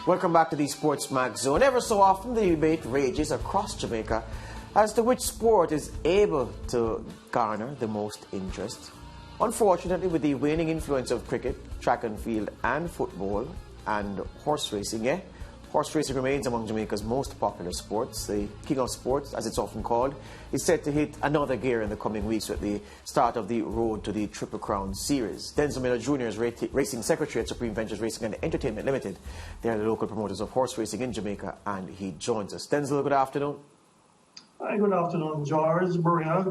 Welcome back to the SportsMax Zone. Ever so often, the debate rages across Jamaica as to which sport is able to garner the most interest. Unfortunately, with the waning influence of cricket, track and field, and football, and horse racing, horse racing remains among Jamaica's most popular sports. The king of sports, as it's often called, is set to hit another gear in the coming weeks with the start of the road to the Triple Crown series. Denzel Miller Jr. is racing secretary at Supreme Ventures Racing and Entertainment Limited. They are the local promoters of horse racing in Jamaica, and he joins us. Denzel, good afternoon. Hi, good afternoon, George, Maria.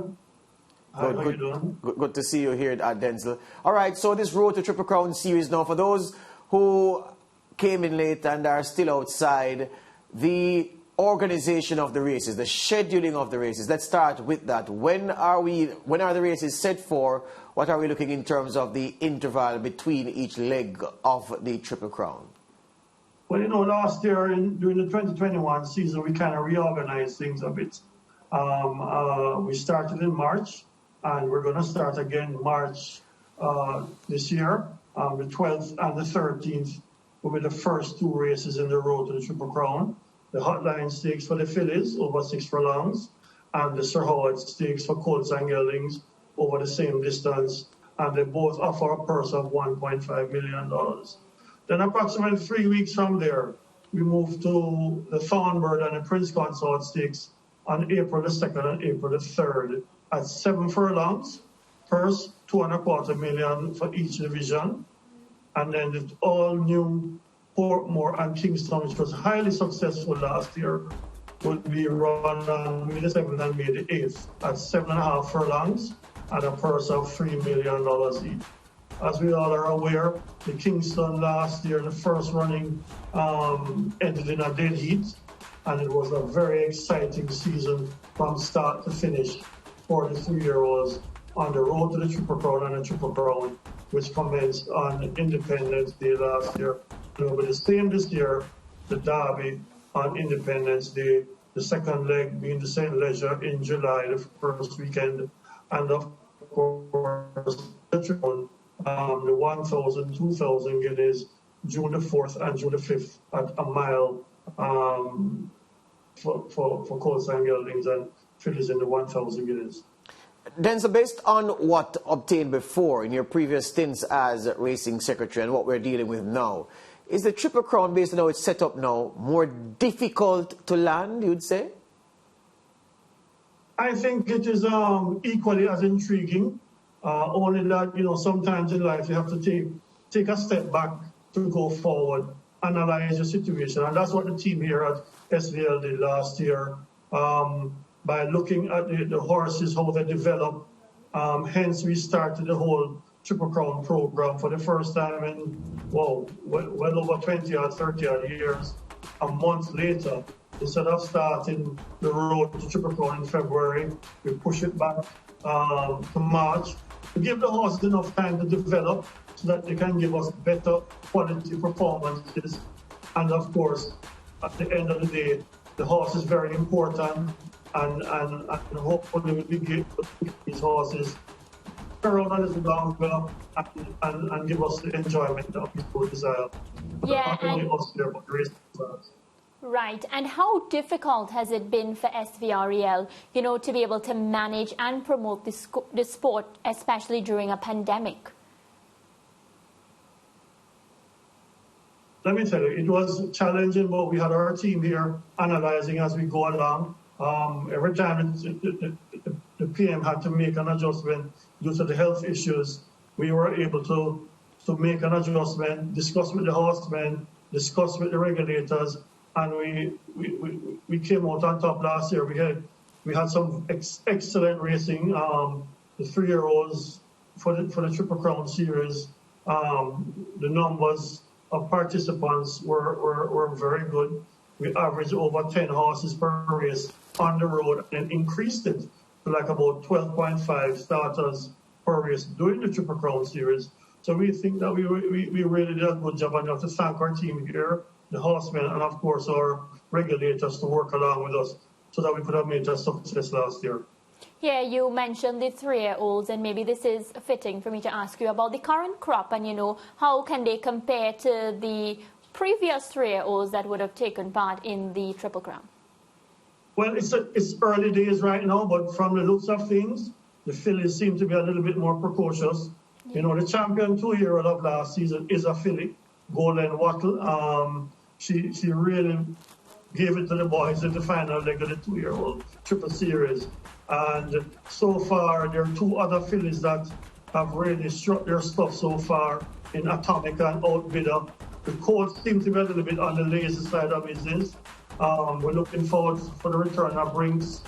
How are you doing? Good to see you here at Denzel. All right, so this road to Triple Crown series now, for those who came in late and are still outside, the organization of the races, the scheduling of the races. Let's start with that. When are the races set for? What are we looking in terms of the interval between each leg of the Triple Crown? Well, you know, last year during the 2021 season, we kind of reorganized things a bit. We started in March, and we're going to start again March this year. The 12th and the 13th will be the first two races in the road to the Triple Crown. The Hotline Stakes for the fillies over 6 furlongs, and the Sir Howard Stakes for colts and geldings over the same distance, and they both offer a purse of $1.5 million. Then approximately 3 weeks from there, we move to the Thornbird and the Prince Consort Stakes on April the 2nd and April the 3rd at 7 furlongs, purse $2.25 million for each division. And then the all-new Portmore and Kingston, which was highly successful last year, will be run on May the 7th and May the 8th at 7.5 furlongs and a purse of $3 million each. As we all are aware, the Kingston last year, the first running, ended in a dead heat, and it was a very exciting season from start to finish for the 3-year-olds on the road to the Triple Crown and the Triple Crown, which commenced on Independence Day last year. It will be the same this year, the Derby on Independence Day, the second leg being the St. Leger in July, the first weekend, and of course, the Triple, the 1,000, 2,000 guineas, June the 4th and June the 5th at a mile for colts and geldings and fillies in the 1,000 guineas. Denzel, based on what obtained before in your previous stints as racing secretary and what we're dealing with now, is the Triple Crown, based on how it's set up now, more difficult to land, you'd say? I think it is equally as intriguing, only that, you know, sometimes in life you have to take a step back to go forward, analyze the situation, and that's what the team here at SVREL did last year. By looking at the horses, how they develop. Hence, we started the whole Triple Crown program for the first time in, well over 20 or 30 odd years. A month later, instead of starting the road to Triple Crown in February, we push it back to March to give the horses enough time to develop so that they can give us better quality performances. And of course, at the end of the day, the horse is very important. And hopefully we'll be able to get these horses around a little longer and give us the enjoyment that we desire. Yeah, right. And how difficult has it been for SVREL, you know, to be able to manage and promote the sport, especially during a pandemic? Let me tell you, it was challenging, but we had our team here analyzing as we go along. Every time the PM had to make an adjustment due to the health issues, we were able to make an adjustment, discuss with the horsemen, discuss with the regulators, and we came out on top last year. We had some excellent racing. The 3-year-olds for the Triple Crown series, the numbers of participants were very good. We averaged over 10 horses per race on the road and increased it to like about 12.5 starters per race during the Triple Crown series. So we think that we really did a good job, and we have to thank our team here, the horsemen, and of course our regulators to work along with us so that we could have made a success last year. Yeah, you mentioned the 3-year-olds, and maybe this is fitting for me to ask you about the current crop and, you know, how can they compare to the previous 3-year-olds that would have taken part in the Triple Crown? Well, it's early days right now, but from the looks of things, the fillies seem to be a little bit more precocious. Yeah. You know, the champion 2-year-old of last season is a filly, Golden Wattle. She really gave it to the boys in the final leg of the 2-year-old Triple Series. And so far, there are 2 other fillies that have really struck their stuff so far in Atomic and Outbidder. The colt seems to be a little bit on the lazy side of business. We're looking forward for the return of Brinks.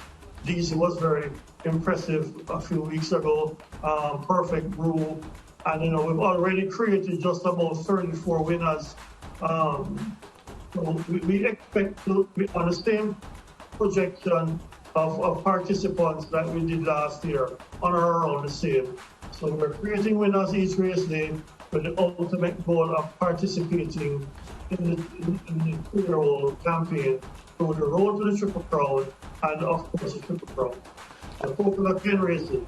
DC was very impressive a few weeks ago. Perfect Brew. And, you know, we've already created just about 34 winners. So we expect to be on the same projection of participants that we did last year, on or around the same. So we're creating winners each race day with the ultimate goal of participating in the 2-year-old campaign through the road to the Triple Crown and, of course, the Triple Crown. A total of 10 races.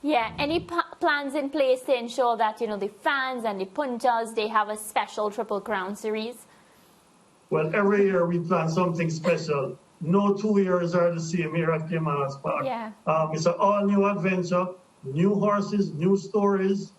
Yeah, any plans in place to ensure that, you know, the fans and the punters, they have a special Triple Crown series? Well, every year we plan something special. No 2 years are the same here at Caymanas Park. Yeah. It's an all-new adventure, new horses, new stories,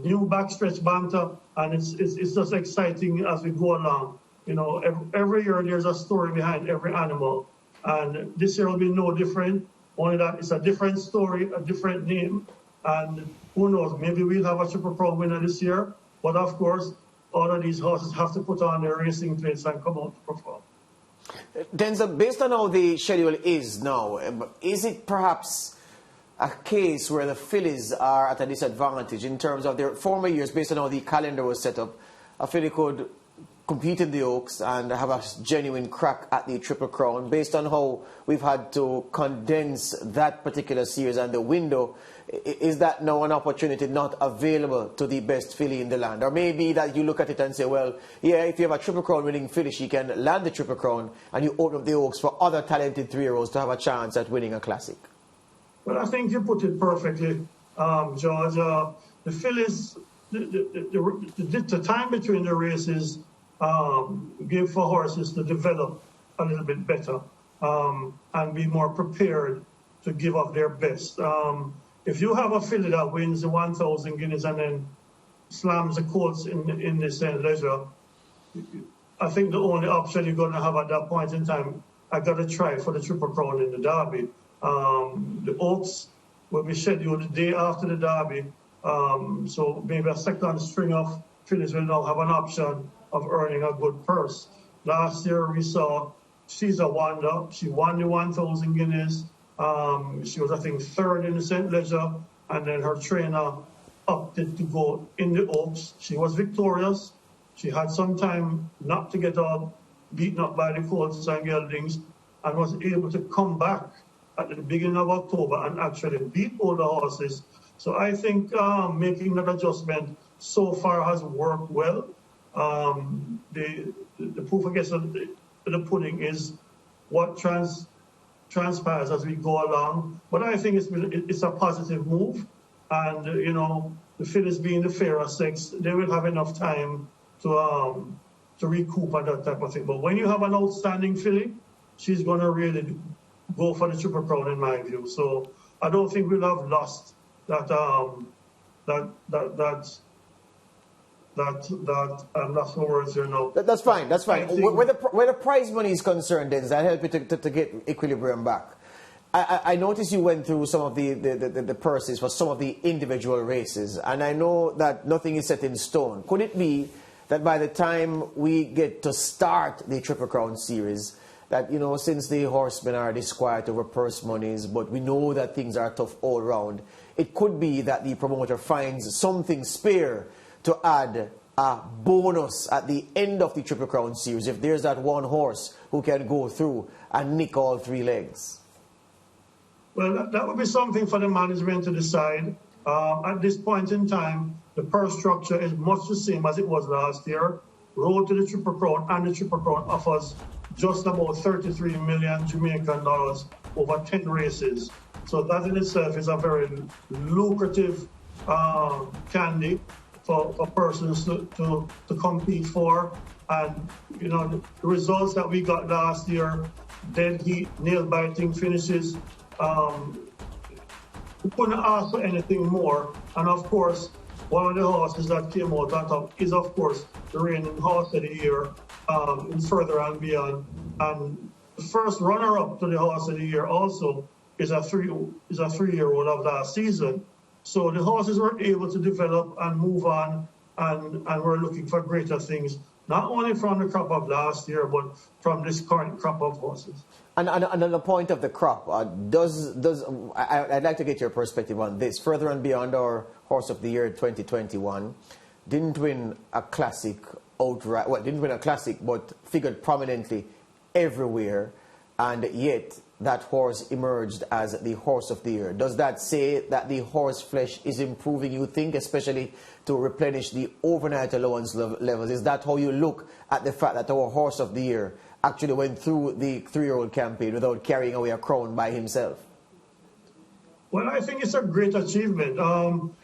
new backstretch banter, and it's just exciting as we go along. You know, every year there's a story behind every animal, and this year will be no different. Only that it's a different story, a different name, and who knows, maybe we'll have a Triple Crown winner this year, but of course, all of these horses have to put on their racing plates and come out to perform. Denzel, based on how the schedule is now, is it perhaps a case where the fillies are at a disadvantage in terms of their former years, based on how the calendar was set up? A filly could compete in the Oaks and have a genuine crack at the Triple Crown. Based on how we've had to condense that particular series and the window, is that now an opportunity not available to the best filly in the land? Or maybe that you look at it and say, well, yeah, if you have a Triple Crown winning filly, she can land the Triple Crown, and you open up the Oaks for other talented 3-year-olds to have a chance at winning a classic. Well, I think you put it perfectly, George. The fillies, the time between the races give for horses to develop a little bit better and be more prepared to give up their best. If you have a filly that wins the 1,000 guineas and then slams the colts in the St. Leger, I think the only option you're going to have at that point in time, I got to try for the Triple Crown in the Derby. The Oaks will be scheduled the day after the Derby, so maybe a second string of fillies will now have an option of earning a good purse. Last year we saw Caesar Wonder. She won the 1,000 guineas. She was, I think, 3rd in the St. Leger, and then her trainer opted to go in the Oaks. She was victorious. She had some time not to get all beaten up by the colts and geldings, and was able to come back at the beginning of October and actually beat all the horses. So I think making that adjustment so far has worked well. The proof, I guess, of the pudding is what transpires as we go along. But I think it's a positive move. And, you know, the fillies being the fairer sex, they will have enough time to recoup and that type of thing. But when you have an outstanding filly, she's going to really go for the Triple Crown, in my view. So I don't think we'll have lost that that's no words here now. That's fine. That's fine. Where the prize money is concerned, then that help you to get equilibrium back. I noticed you went through some of the purses for some of the individual races, and I know that nothing is set in stone. Could it be that by the time we get to start the Triple Crown series, that, you know, since the horsemen are disquiet over purse monies, but we know that things are tough all round, it could be that the promoter finds something spare to add a bonus at the end of the Triple Crown series if there's that one horse who can go through and nick all 3 legs? Well, that would be something for the management to decide. At this point in time, the purse structure is much the same as it was last year. Road to the Triple Crown and the Triple Crown offers just about 33 million Jamaican dollars over 10 races. So that in itself is a very lucrative candy. for persons to compete for. And, you know, the results that we got last year, dead heat, nail-biting finishes, we couldn't ask for anything more. And of course, one of the horses that came out on top is, of course, the reigning horse of the year, in Further and Beyond. And the first runner-up to the horse of the year also is a three-year-old of last season. So the horses were able to develop and move on, and we're looking for greater things, not only from the crop of last year, but from this current crop of horses. And on the point of the crop, I'd like to get your perspective on this. Further and Beyond, our horse of the year 2021, didn't win a classic outright. Well, didn't win a classic, but figured prominently everywhere, and yet that horse emerged as the horse of the year. Does that say that the horse flesh is improving, you think, especially to replenish the overnight allowance levels? Is that how you look at the fact that our horse of the year actually went through the three-year-old campaign without carrying away a crown by himself? Well, I think it's a great achievement.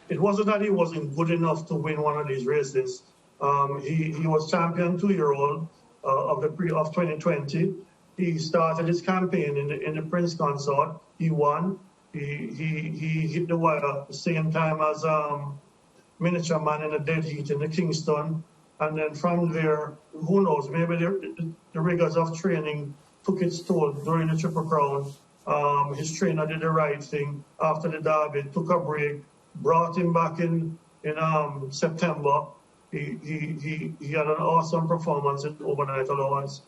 It wasn't that he wasn't good enough to win one of these races. He was champion two-year-old of 2020. He started his campaign in the Prince Consort. He won. He hit the wire at the same time as Miniature Man in the dead heat in the Kingston. And then from there, who knows, maybe the rigors of training took its toll during the Triple Crown. His trainer did the right thing after the Derby, took a break, brought him back in September. He had an awesome performance in overnight allowance.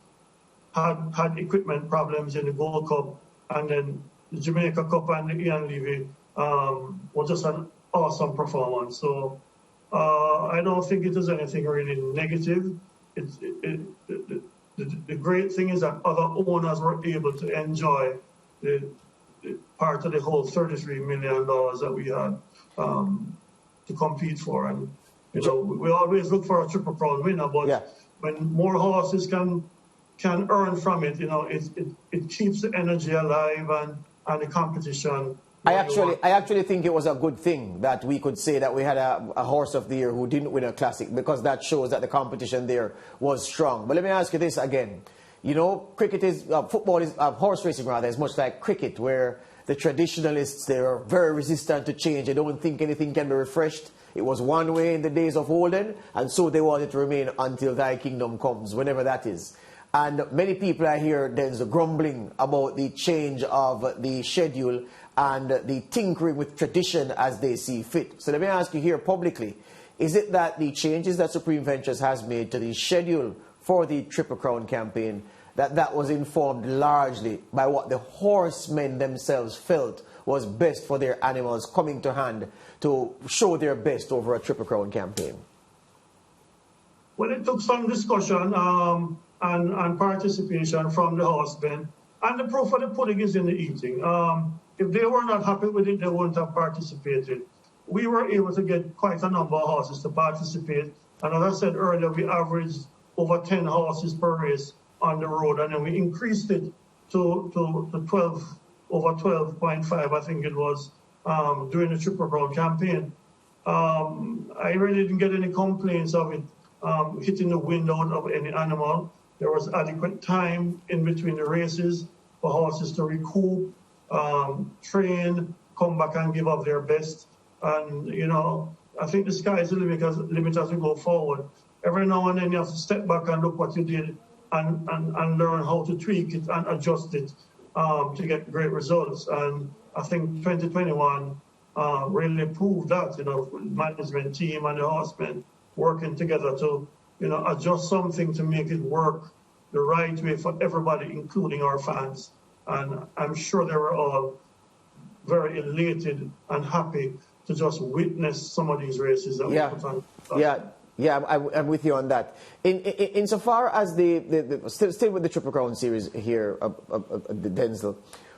Had equipment problems in the Gold Cup, and then the Jamaica Cup and the Ian Levy was just an awesome performance. So I don't think it is anything really negative. The great thing is that other owners were able to enjoy the part of the whole $33 million that we had to compete for. And you know, we always look for a Triple Crown winner, but when more horses can earn from it, you know, it keeps the energy alive and the competition. I actually think it was a good thing that we could say that we had a horse of the year who didn't win a classic, because that shows that the competition there was strong. But let me ask you this again. You know, football is, horse racing rather, is much like cricket, where the traditionalists, they are very resistant to change. They don't think anything can be refreshed. It was one way in the days of olden, and so they want it to remain until thy kingdom comes, whenever that is. And many people I hear there's grumbling about the change of the schedule and the tinkering with tradition as they see fit. So let me ask you here publicly, is it that the changes that Supreme Ventures has made to the schedule for the Triple Crown campaign, that was informed largely by what the horsemen themselves felt was best for their animals coming to hand to show their best over a Triple Crown campaign? Well, it took some discussion and participation from the horsemen, and the proof of the pudding is in the eating. If they were not happy with it, they wouldn't have participated. We were able to get quite a number of horses to participate, and as I said earlier, we averaged over 10 horses per race on the road, and then we increased it to 12, over 12.5, I think it was, during the Triple Crown campaign. I really didn't get any complaints of it hitting the wind out of any animal. There was adequate time in between the races for horses to recoup, train, come back and give up their best. And, you know, I think the sky is the limit as we go forward. Every now and then you have to step back and look what you did and learn how to tweak it and adjust it to get great results. And I think 2021 really proved that, you know, management team and the horsemen working together to, you know, adjust something to make it work the right way for everybody, including our fans. And I'm sure they were all very elated and happy to just witness some of these races that we put on. I'm with you on that. Insofar as still with the Triple Crown series here, Denzel,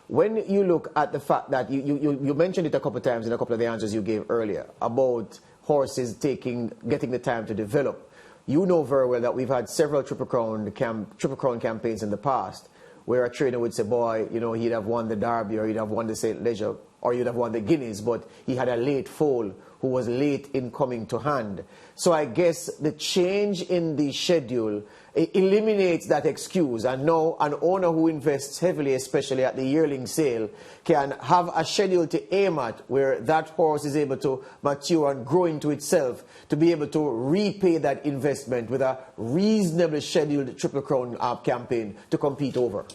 when you look at the fact that you mentioned it a couple of times in a couple of the answers you gave earlier about horses getting the time to develop. You know very well that we've had several Triple Crown campaigns in the past where a trainer would say, boy, you know, he'd have won the Derby or he'd have won the St. Leger or you'd have won the Guineas, but he had a late foal who was late in coming to hand. So I guess the change in the schedule eliminates that excuse, and now an owner who invests heavily, especially at the yearling sale, can have a schedule to aim at where that horse is able to mature and grow into itself to be able to repay that investment with a reasonably scheduled Triple Crown campaign to compete over.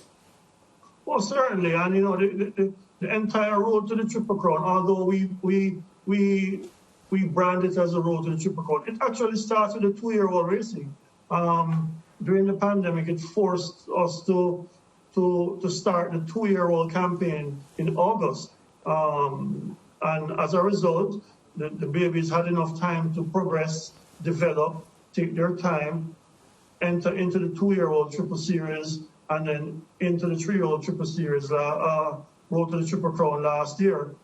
Well, certainly, and you know, the entire road to the Triple Crown, although we brand it as a road to the Triple Crown, it actually starts with a 2-year-old racing. During the pandemic, it forced us to start the 2-year-old campaign in August. And as a result, the babies had enough time to progress, develop, take their time, enter into the 2-year-old Triple Series, and then into the 3-year-old Triple Series, road to the Triple Crown last year.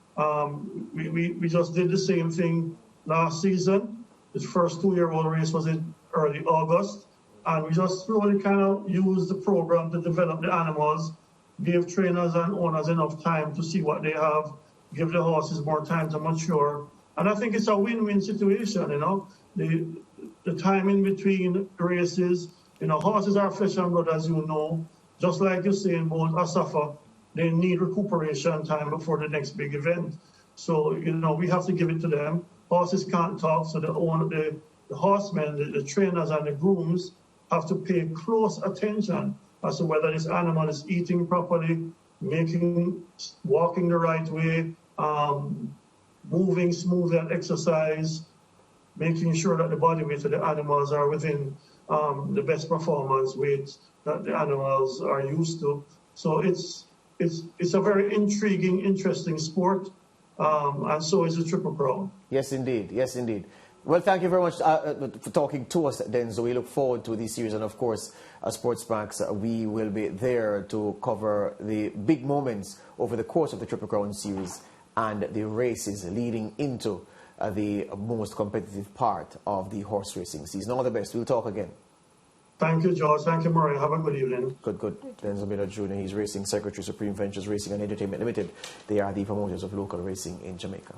We just did the same thing last season. The first 2-year-old race was in early August. And we just slowly kind of used the program to develop the animals, give trainers and owners enough time to see what they have, give the horses more time to mature. And I think it's a win-win situation, you know. The time in between races, you know, horses are flesh and blood, as you know. Just like you say in both Asafa, they need recuperation time before the next big event. So, you know, we have to give it to them. Horses can't talk, so the horsemen, the trainers and the grooms have to pay close attention as to whether this animal is eating properly, walking the right way, moving smoothly at exercise, making sure that the body weight of the animals are within the best performance weights that the animals are used to. So it's a very intriguing, interesting sport, and so is the Triple Crown. Yes, indeed. Yes, indeed. Well, thank you very much for talking to us, Denzo. We look forward to this series, and of course, SportsMax, we will be there to cover the big moments over the course of the Triple Crown series and the races leading into the most competitive part of the horse racing season. All the best. We'll talk again. Thank you, George. Thank you, Murray. Have a good evening. Good. Denzo Miller Jr., he's racing Secretary Supreme Ventures Racing and Entertainment Limited. They are the promoters of local racing in Jamaica.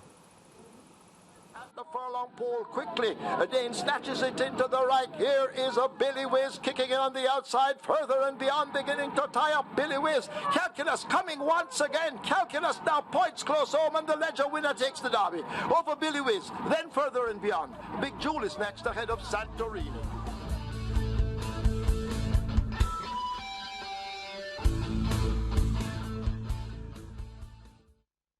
The furlong pole quickly. Dane snatches it into the right. Here is a Billy Whiz kicking in on the outside, further and beyond, beginning to tie up Billy Whiz. Calculus coming once again. Calculus now points close home, and the Ledger winner takes the derby over Billy Whiz. Then further and beyond. Big Jewel is next ahead of Santorini.